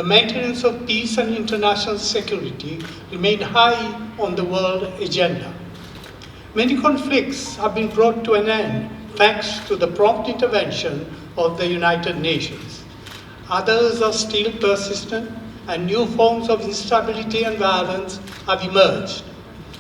the maintenance of peace and international security remain high on the world agenda. Many conflicts have been brought to an end thanks to the prompt intervention of the United Nations. Others are still persistent, and new forms of instability and violence have emerged.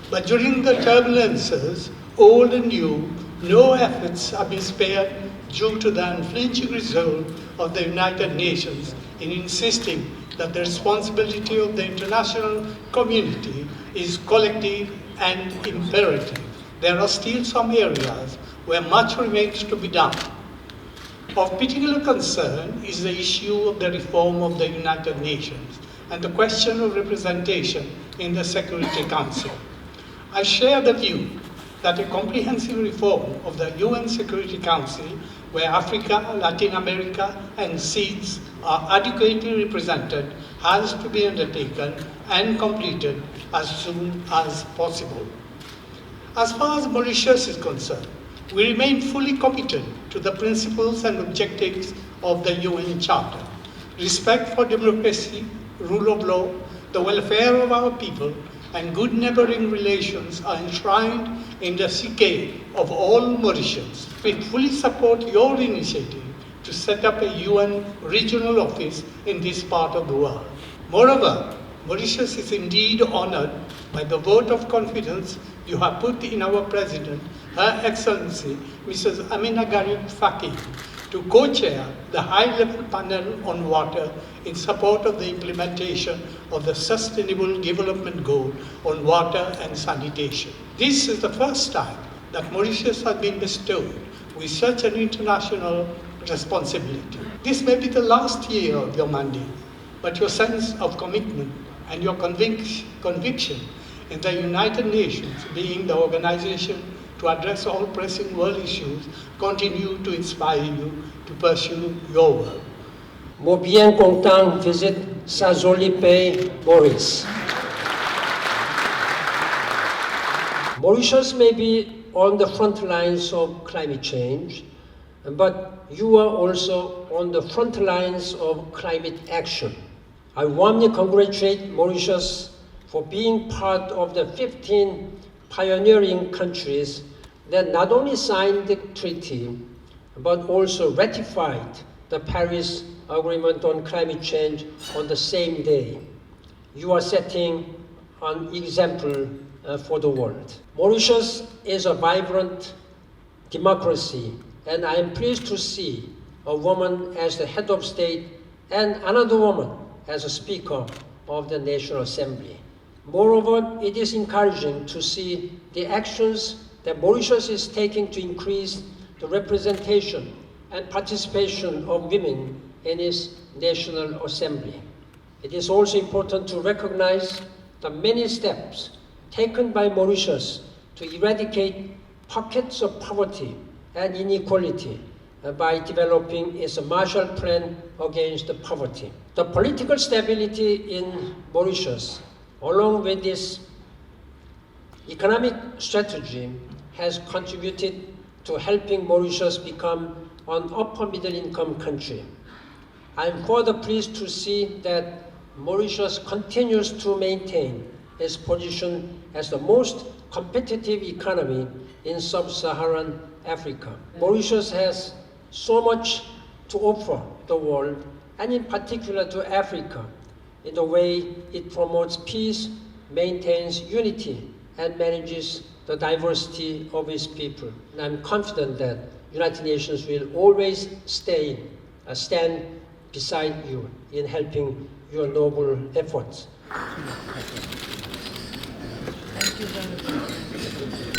But during the turbulences, old and new, no efforts have been spared due to the unflinching resolve of the United Nations in insisting that the responsibility of the international community is collective and imperative. There are still some areas where much remains to be done. Of particular concern is the issue of the reform of the United Nations and the question of representation in the Security Council. I share the view that a comprehensive reform of the UN Security Council, where Africa, Latin America, and SEADS are adequately represented, has to be undertaken and completed as soon as possible. As far as Mauritius is concerned, we remain fully committed to the principles and objectives of the UN Charter. Respect for democracy, rule of law, the welfare of our people, and good neighboring relations are enshrined in the psyche of all Mauritians. We fully support your initiative to set up a UN regional office in this part of the world. Moreover, Mauritius is indeed honored by the vote of confidence you have put in our President, Her Excellency, Mrs. Amina Garib Faki, to co-chair the high-level panel on water in support of the implementation of the Sustainable Development Goal on water and sanitation. This is the first time that Mauritius has been bestowed with such an international responsibility. This may be the last year of your mandate, but your sense of commitment and your conviction in the United Nations, being the organization to address all pressing world issues, continue to inspire you to pursue your work. Moi bien content visit sa jolie pays, Maurice. Mauritius may be on the front lines of climate change, but you are also on the front lines of climate action. I warmly congratulate Mauritius for being part of the 15 pioneering countries that not only signed the treaty, but also ratified the Paris Agreement on climate change on the same day. You are setting an example for the world. Mauritius is a vibrant democracy, and I am pleased to see a woman as the head of state and another woman as a speaker of the National Assembly. Moreover, it is encouraging to see the actions that Mauritius is taking to increase the representation and participation of women in its National Assembly. It is also important to recognize the many steps taken by Mauritius to eradicate pockets of poverty and inequality by developing its Marshall Plan against poverty. The political stability in Mauritius, along with this economic strategy, has contributed to helping Mauritius become an upper middle income country. I am further pleased to see that Mauritius continues to maintain its position as the most competitive economy in sub-Saharan Africa. Mauritius has so much to offer the world, and in particular to Africa, in the way it promotes peace, maintains unity, and manages the diversity of its people. And I'm confident that United Nations will always stand beside you in helping your noble efforts. Thank you very much.